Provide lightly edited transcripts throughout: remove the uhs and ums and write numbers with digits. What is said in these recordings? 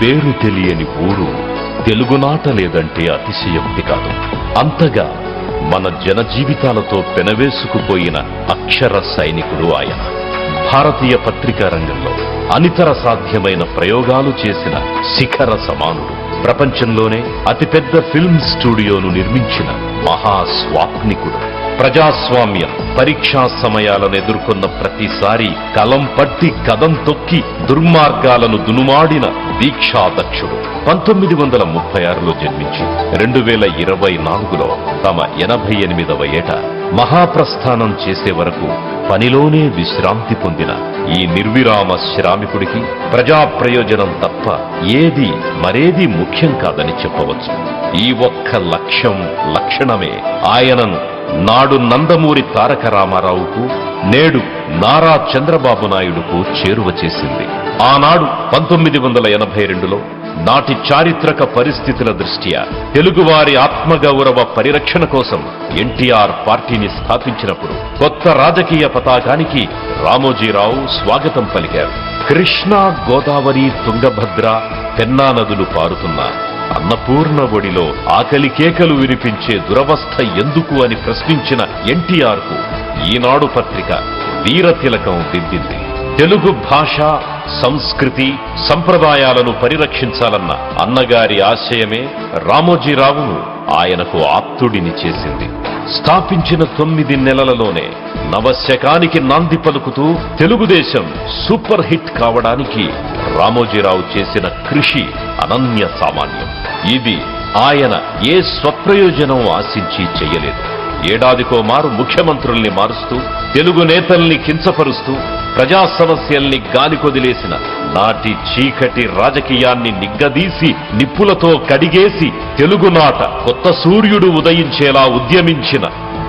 పేరు తెలియని ఊరు తెలుగునాట లేదంటే అతిశయోక్తి కాదు. అంతగా మన జనజీవితాలతో పెనవేసుకుపోయిన అక్షర సైనికుడు ఆయన. భారతీయ పత్రికా రంగంలో అనితర సాధ్యమైన ప్రయోగాలు చేసిన శిఖర సమానుడు. ప్రపంచంలోనే అతిపెద్ద ఫిల్మ్ స్టూడియోను నిర్మించిన మహాస్వాప్నికుడు. ప్రజాస్వామ్యం పరీక్షా సమయాలను ఎదుర్కొన్న ప్రతిసారి కలం పట్టి కదం తొక్కి దుర్మార్గాలను దునుమాడిన దీక్షాదక్షుడు. 1936లో జన్మించి 2024లో తమ 88వ ఏట మహాప్రస్థానం చేసే వరకు పనిలోనే విశ్రాంతి పొందిన ఈ నిర్విరామ శ్రామికుడికి ప్రజా ప్రయోజనం తప్ప మరేది ముఖ్యం కాదని చెప్పవచ్చు. ఈ ఒక్క లక్షణమే ఆయనను నాడు నందమూరి తారక రామారావుకు, నేడు నారా చంద్రబాబు నాయుడుకు చేరువ చేసింది. ఆనాడు 1982లో నాటి చారిత్రక పరిస్థితుల దృష్ట్యా తెలుగువారి ఆత్మగౌరవ పరిరక్షణ కోసం ఎన్టీఆర్ పార్టీని స్థాపించినప్పుడు కొత్త రాజకీయ పతాకానికి రామోజీరావు స్వాగతం పలికారు. కృష్ణా, గోదావరి, తుంగభద్ర, పెన్నా నదులు పారుతున్న అన్నపూర్ణ ఒడిలో ఆకలి కేకలు వినిపించే దురవస్థ ఎందుకు అని ప్రశ్నించిన ఎన్టీఆర్ కు ఈనాడు పత్రిక వీరతిలకం దిద్దింది. తెలుగు భాష, సంస్కృతి, సంప్రదాయాలను పరిరక్షించాలన్న అన్నగారి ఆశయమే రామోజీరావును ఆయనకు ఆప్తుడిని చేసింది. స్థాపించిన 9 నెలలలోనే నవశకానికి నాంది పలుకుతూ తెలుగుదేశం సూపర్ హిట్ కావడానికి రామోజీరావు చేసిన కృషి అనన్య సామాన్యం. ఇది ఆయన ఏ స్వప్రయోజనం ఆశించి చెయ్యలేదు. ఏడాదికో మారు ముఖ్యమంత్రుల్ని మారుస్తూ, తెలుగు నేతల్ని కించపరుస్తూ, ప్రజా సమస్యల్ని గాలికొదిలేసిన నాటి చీకటి రాజకీయాన్ని నిగ్గదీసి నిప్పులతో కడిగేసి తెలుగునాట కొత్త సూర్యుడు ఉదయించేలా ఉద్యమించిన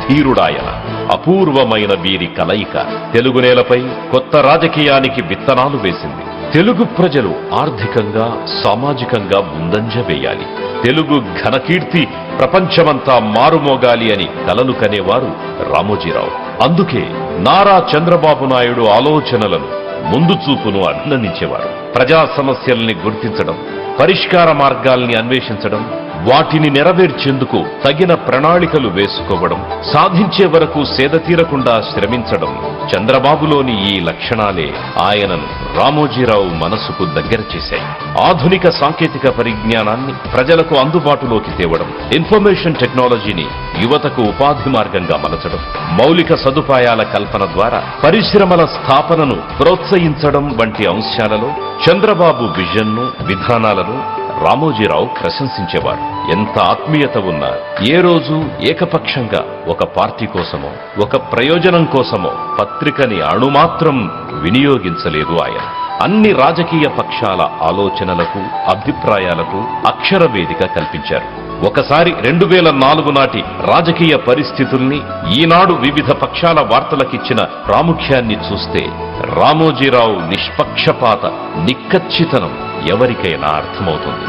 ధీరుడాయన. అపూర్వమైన వీరి కలయిక తెలుగు నేలపై కొత్త రాజకీయానికి విత్తనాలు వేసింది. తెలుగు ప్రజలు ఆర్థికంగా, సామాజికంగా ముందంజ వేయాలి, తెలుగు ఘనకీర్తి ప్రపంచమంతా మారుమోగాలి అని కలలు కనేవారు రామోజీరావు. అందుకే నారా చంద్రబాబు నాయుడు ఆలోచనలను, ముందు చూపును అభినందించేవారు. ప్రజా సమస్యల్ని గుర్తించడం, పరిష్కార మార్గాల్ని అన్వేషించడం, వాటిని నెరవేర్చేందుకు తగిన ప్రణాళికలు వేసుకోవడం, సాధించే వరకు సేదతీరకుండా శ్రమించడం, చంద్రబాబులోని ఈ లక్షణాలే ఆయనను రామోజీరావు మనసుకు దగ్గర చేశాయి. ఆధునిక సాంకేతిక పరిజ్ఞానాన్ని ప్రజలకు అందుబాటులోకి తేవడం, ఇన్ఫర్మేషన్ టెక్నాలజీని యువతకు ఉపాధి మార్గంగా మలచడం, మౌలిక సదుపాయాల కల్పన ద్వారా పరిశ్రమల స్థాపనను ప్రోత్సహించడం వంటి అంశాలలో చంద్రబాబు విజన్ను, విధానాలను రామోజీరావు ప్రశంసించేవారు. ఎంత ఆత్మీయత ఉన్నా ఏ రోజు ఏకపక్షంగా ఒక పార్టీ కోసమో, ఒక ప్రయోజనం కోసమో పత్రికని అణుమాత్రం వినియోగించలేదు ఆయన. అన్ని రాజకీయ పక్షాల ఆలోచనలకు, అభిప్రాయాలకు అక్షర వేదిక కల్పించారు. ఒకసారి 2004 నాటి రాజకీయ పరిస్థితుల్ని, ఈనాడు వివిధ పక్షాల వార్తలకిచ్చిన ప్రాముఖ్యాన్ని చూస్తే రామోజీరావు నిష్పక్షపాత నిక్కచ్చితనం ఎవరికైనా అర్థమవుతుంది.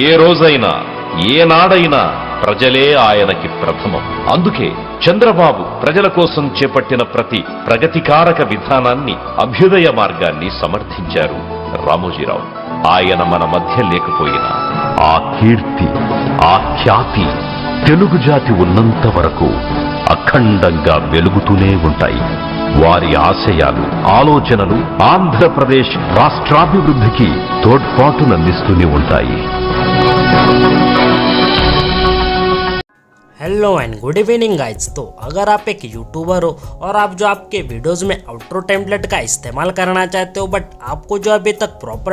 ఏ రోజైనా, ఏనాడైనా ప్రజలే ఆయనకి ప్రథమం. అందుకే చంద్రబాబు ప్రజల కోసం చేపట్టిన ప్రతి ప్రగతికారక విధానాన్ని, అభ్యుదయ మార్గాన్ని సమర్థించారు రామోజీరావు. ఆయన మన మధ్య లేకపోయినా ఆ కీర్తి, ఆ ఖ్యాతి తెలుగు జాతి ఉన్నంత వరకు అఖండంగా వెలుగుతూనే ఉంటాయి. వారి ఆశయాలు, ఆలోచనలు ఆంధ్రప్రదేశ్ రాష్ట్రాభివృద్ధికి తోడ్పాటునందిస్తూనే ఉంటాయి. Hello and good evening guys. तो अगर आप एक यूट्यूबर हो और आप जो आपके वीडियोस में आउट्रो टेम्पलेट का इस्तेमाल करना चाहते हो बट आपको जो अभी तक प्रॉपर